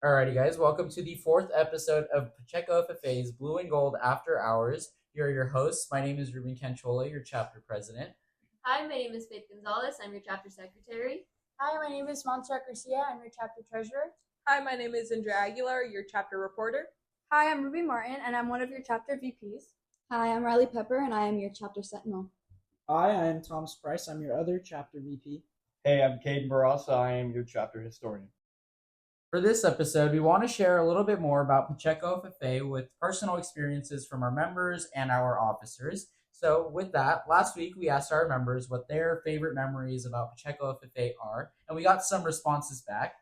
Alrighty, guys, welcome to the fourth episode of Pacheco FFA's Blue and Gold After Hours. Here are your hosts. My name is Ruben Canchola, your chapter president. Hi, my name is Faith Gonzalez. I'm your chapter secretary. Hi, my name is Montserrat Garcia. I'm your chapter treasurer. Hi, my name is Andrea Aguilar, your chapter reporter. Hi, I'm Ruby Martin, and I'm one of your chapter VPs. Hi, I'm Riley Pepper, and I am your chapter sentinel. Hi, I'm Thomas Price. I'm your other chapter VP. Hey, I'm Caden Barasa. I am your chapter historian. For this episode, we want to share a little bit more about Pacheco FFA with personal experiences from our members and our officers. So with that, last week we asked our members what their favorite memories about Pacheco FFA are, and we got some responses back.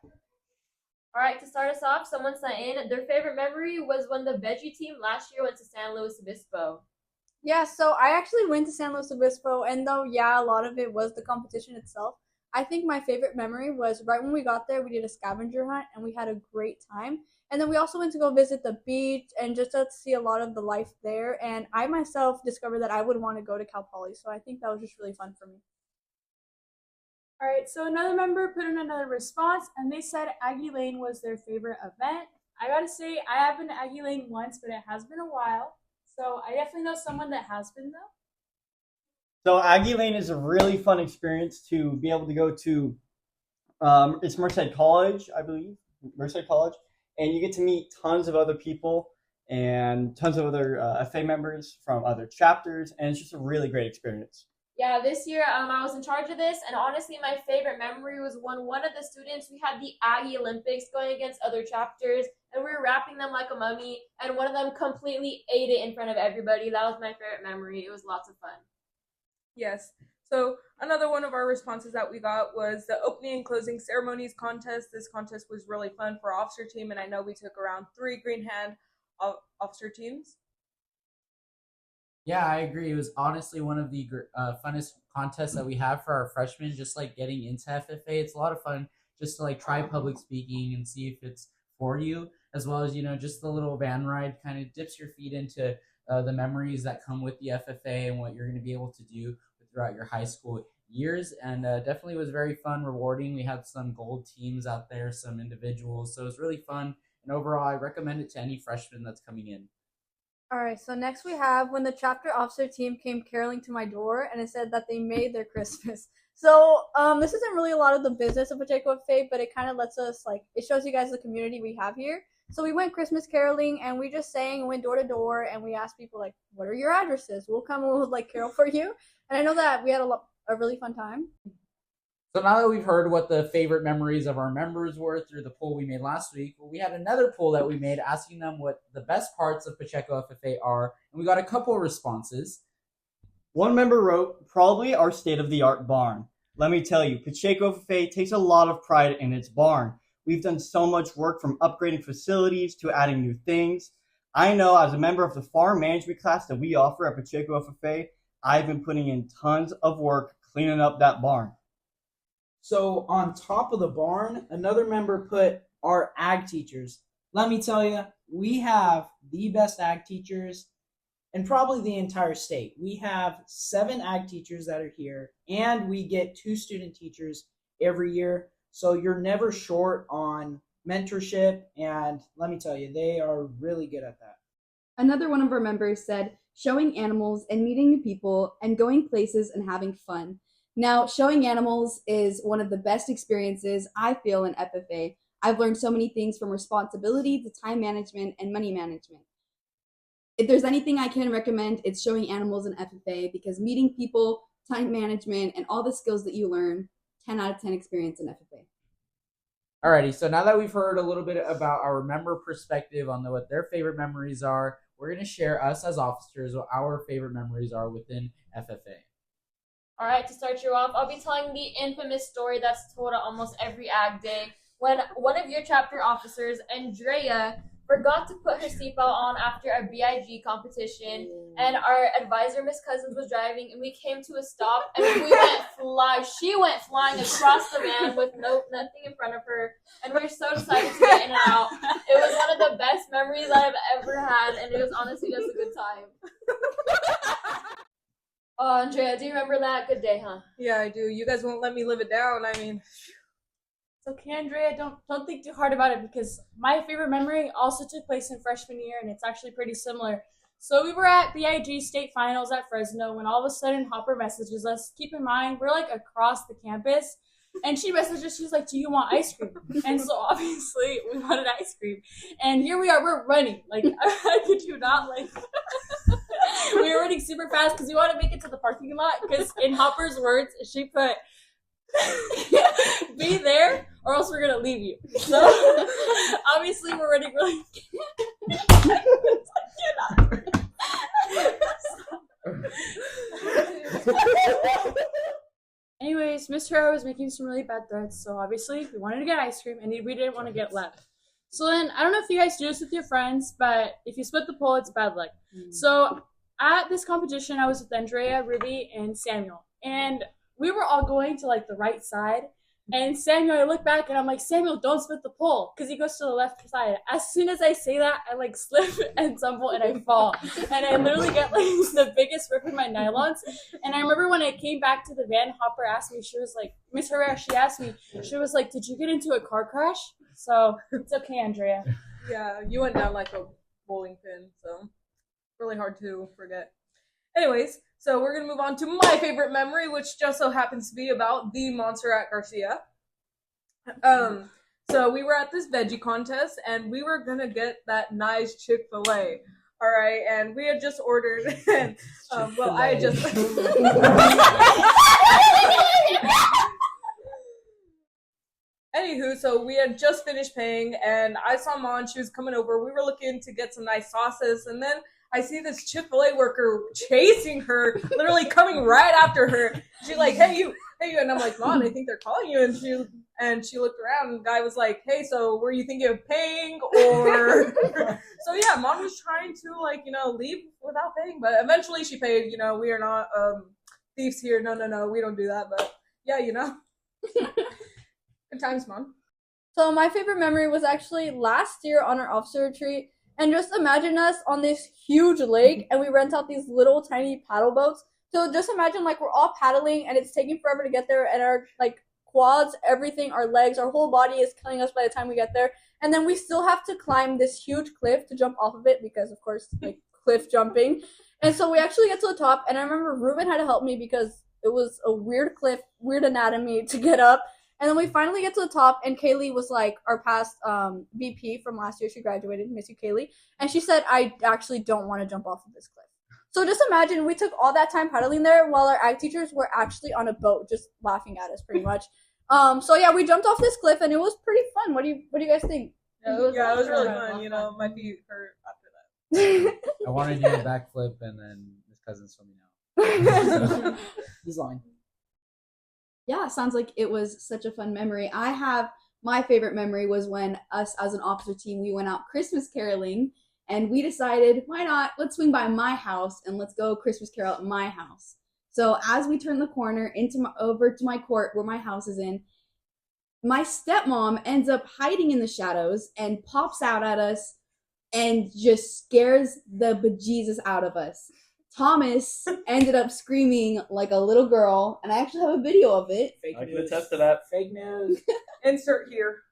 All right, to start us off, someone sent in their favorite memory was when the veggie team last year went to San Luis Obispo. Yeah, so I actually went to San Luis Obispo, and though, a lot of it was the competition itself, I think my favorite memory was right when we got there, we did a scavenger hunt, and we had a great time. And then we also went to go visit the beach and just to see a lot of the life there. And I myself discovered that I would want to go to Cal Poly, so I think that was just really fun for me. All right, so another member put in another response, and they said Aggie Lane was their favorite event. I gotta say, I have been to Aggie Lane once, but it has been a while. So I definitely know someone that has been, though. So Aggie Lane is a really fun experience to be able to go to. It's Merced College, I believe, Merced College, and you get to meet tons of other people and tons of other FA members from other chapters, and it's just a really great experience. Yeah, this year I was in charge of this, and honestly, my favorite memory was when one of the students, we had the Aggie Olympics going against other chapters, and we were wrapping them like a mummy, and one of them completely ate it in front of everybody. That was my favorite memory. It was lots of fun. Yes. So another one of our responses that we got was the opening and closing ceremonies contest. This contest was really fun for our officer team, and I know we took around 3 green hand officer teams. Yeah, I agree. It was honestly one of the funnest contests that we have for our freshmen, just like getting into FFA. It's a lot of fun just to like try public speaking and see if it's for you, as well as, just the little van ride kind of dips your feet into the memories that come with the FFA and what you're going to be able to do throughout your high school years. And definitely was very fun, rewarding. We had some gold teams out there, some individuals. So it was really fun. And overall, I recommend it to any freshman that's coming in. All right, so next we have when the chapter officer team came caroling to my door, and it said that they made their Christmas. So this isn't really a lot of the business of Pacheco FFA, but it kind of lets us, it shows you guys the community we have here. So we went Christmas caroling, and we just sang and went door to door, and we asked people, what are your addresses? We'll come and we'll, carol for you. And I know that we had a really fun time. So now that we've heard what the favorite memories of our members were through the poll we made last week, we had another poll that we made asking them what the best parts of Pacheco FFA are, and we got a couple responses. One member wrote, probably our state-of-the-art barn. Let me tell you, Pacheco FFA takes a lot of pride in its barn. We've done so much work from upgrading facilities to adding new things. I know as a member of the farm management class that we offer at Pacheco FFA, I've been putting in tons of work cleaning up that barn. So on top of the barn, another member put our ag teachers. Let me tell you, we have the best ag teachers in probably the entire state. We have 7 ag teachers that are here, and we get 2 student teachers every year. So you're never short on mentorship, and let me tell you, they are really good at that. Another one of our members said, showing animals and meeting new people and going places and having fun. Now, showing animals is one of the best experiences I feel in FFA. I've learned so many things from responsibility to time management and money management. If there's anything I can recommend, it's showing animals in FFA because meeting people, time management, and all the skills that you learn, 10 out of 10 experience in FFA. Alrighty, so now that we've heard a little bit about our member perspective on what their favorite memories are, we're going to share us as officers what our favorite memories are within FFA. All right, to start you off, I'll be telling the infamous story that's told at almost every ag day when one of your chapter officers, Andrea, forgot to put her seatbelt on after a BIG competition, and our advisor, Miss Cousins, was driving, and we came to a stop, and she went flying across the van with nothing in front of her, and we were so excited to get in and out. It was one of the best memories I've ever had, and it was honestly just a good time. Oh, Andrea, do you remember that? Good day, huh? Yeah, I do. You guys won't let me live it down. I mean, So, okay, Andrea, don't think too hard about it because my favorite memory also took place in freshman year, and it's actually pretty similar. So we were at BIG state finals at Fresno when all of a sudden Hopper messages us. Keep in mind, we're like across the campus. And she messaged us, she's like, do you want ice cream? And so obviously we wanted ice cream. And here we are, we're running. Like, I could you not, like, we were running super fast because we want to make it to the parking lot. Because in Hopper's words, she put, be there or else we're going to leave you. So obviously we're running really Anyways, Miss Herrera was making some really bad threats, so obviously we wanted to get ice cream and we didn't want to get left. So then, I don't know if you guys do this with your friends, but if you split the pole, it's bad luck. So at this competition, I was with Andrea, Ruby, and Samuel. And we were all going to like the right side. And Samuel, I look back and I'm like, Samuel, don't split the pole, because he goes to the left side. As soon as I say that, I like slip and tumble and I fall. And I literally get like the biggest rip in my nylons. And I remember when I came back to the van, Hopper asked me, she was like, Miss Herrera, she asked me, she was like, did you get into a car crash? So it's okay, Andrea. Yeah, you went down like a bowling pin, so really hard to forget. Anyways, so we're going to move on to my favorite memory, which just so happens to be about the Montserrat Garcia. So we were at this veggie contest, and we were going to get that nice Chick-fil-A. All right, and we had just ordered, and, well, I had just... Anywho, so we had just finished paying, and I saw Mon, she was coming over. We were looking to get some nice sauces, and then I see this Chick-fil-A worker chasing her, literally coming right after her. She's like, hey you, and I'm like, Mon, I think they're calling you. And she looked around, and the guy was like, hey, so were you thinking of paying, or? So yeah, Mon was trying to, like, leave without paying, but eventually she paid. We are not thieves here. No, we don't do that, but yeah, Good times, Mon. So my favorite memory was actually last year on our officer retreat. And just imagine us on this huge lake, and we rent out these little tiny paddle boats. So just imagine like we're all paddling, and it's taking forever to get there, and our like quads, everything, our legs, our whole body is killing us by the time we get there. And then we still have to climb this huge cliff to jump off of it because, of course, like cliff jumping. And so we actually get to the top, and I remember Ruben had to help me because it was a weird cliff, weird anatomy to get up. And then we finally get to the top, and Kaylee was like our past VP from last year. She graduated, miss you, Kaylee. And she said, I actually don't want to jump off of this cliff. So just imagine we took all that time paddling there while our ag teachers were actually on a boat just laughing at us pretty much. So yeah, we jumped off this cliff, and it was pretty fun. What do you guys think? Yeah, it was really fun. My feet hurt after that. I want to do a backflip, and then his cousin's filming out. He's lying. Yeah, sounds like it was such a fun memory. My favorite memory was when us as an officer team, we went out Christmas caroling, and we decided, why not, let's swing by my house and let's go Christmas carol at my house. So as we turn the corner over to my court where my house is in, my stepmom ends up hiding in the shadows and pops out at us and just scares the bejesus out of us. Thomas ended up screaming like a little girl, and I actually have a video of it. Fake I can news. attest to that. Fake news. Insert here.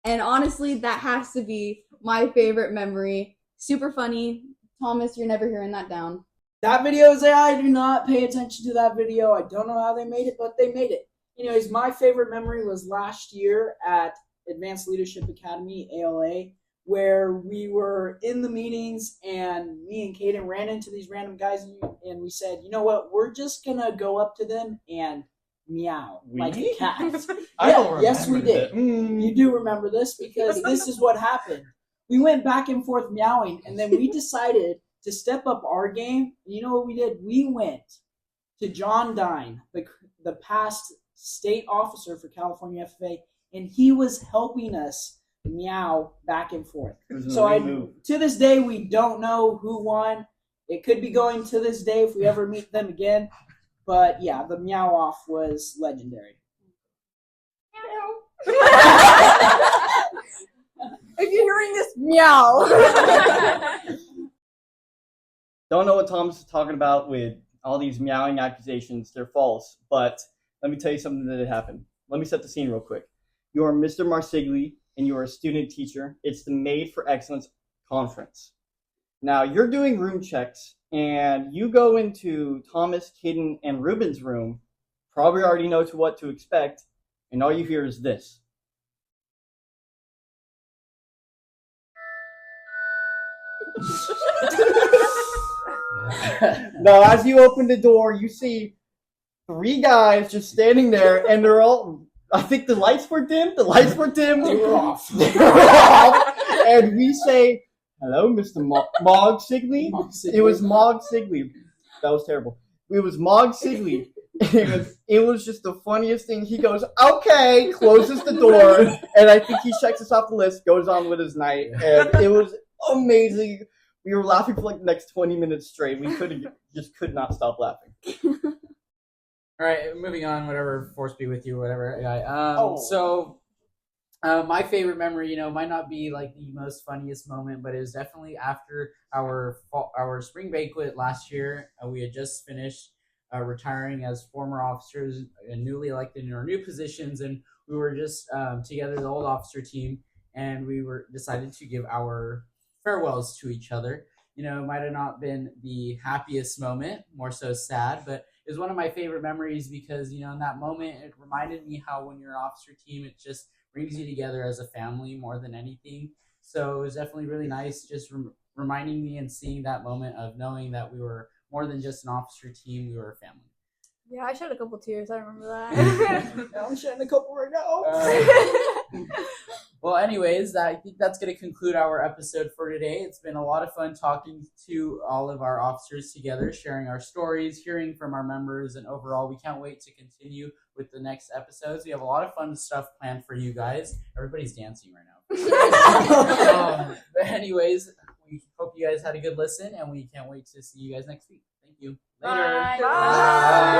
And honestly, that has to be my favorite memory. Super funny. Thomas, you're never hearing that down. That video is I do not pay attention to that video. I don't know how they made it, but they made it. Anyways, my favorite memory was last year at Advanced Leadership Academy, ALA, where we were in the meetings, and me and Kaden ran into these random guys, and we said, you know what, we're just going to go up to them and meow like a cat. I don't remember. Yes, we did. You do remember this, because this is what happened. We went back and forth meowing, and then we decided to step up our game. You know what we did? We went to John Dine, the past state officer for California FFA, and he was helping us meow back and forth. So to this day, we don't know who won. It could be going to this day if we ever meet them again. But yeah, the meow off was legendary. If you're hearing this, meow. Don't know what Thomas is talking about with all these meowing accusations. They're false. But let me tell you something that had happened. let me set the scene real quick. You are Mr. Marsigli, and you are a student teacher. It's the Made for Excellence conference. Now, you're doing room checks, and you go into Thomas, Kidden, and Ruben's room, probably already know what to expect, and all you hear is this. Now, as you open the door, you see 3 guys just standing there, and they're all, I think the lights were dim. They were off. They were off. And we say, hello, Mr. Mog Sigley. It was Mog Sigley. That was terrible. It was Mog Sigley. It was just the funniest thing. He goes, okay, closes the door, and I think he checks us off the list, goes on with his night, and it was amazing. We were laughing for like the next 20 minutes straight. We could not stop laughing. All right, moving on. Whatever, force be with you, whatever. So, my favorite memory, might not be like the most funniest moment, but it was definitely after our spring banquet last year. We had just finished retiring as former officers and newly elected in our new positions, and we were just together, the old officer team, and we decided to give our farewells to each other. It might have not been the happiest moment, more so sad, but it was one of my favorite memories because, in that moment, it reminded me how when you're an officer team, it just brings you together as a family more than anything. So it was definitely really nice just reminding me and seeing that moment of knowing that we were more than just an officer team, we were a family. Yeah, I shed a couple tears. I remember that. I'm shedding a couple right now. Well, anyways, I think that's going to conclude our episode for today. It's been a lot of fun talking to all of our officers together, sharing our stories, hearing from our members, and overall, we can't wait to continue with the next episodes. We have a lot of fun stuff planned for you guys. Everybody's dancing right now. But anyways, we hope you guys had a good listen, and we can't wait to see you guys next week. Thank you. Later. Bye. Bye.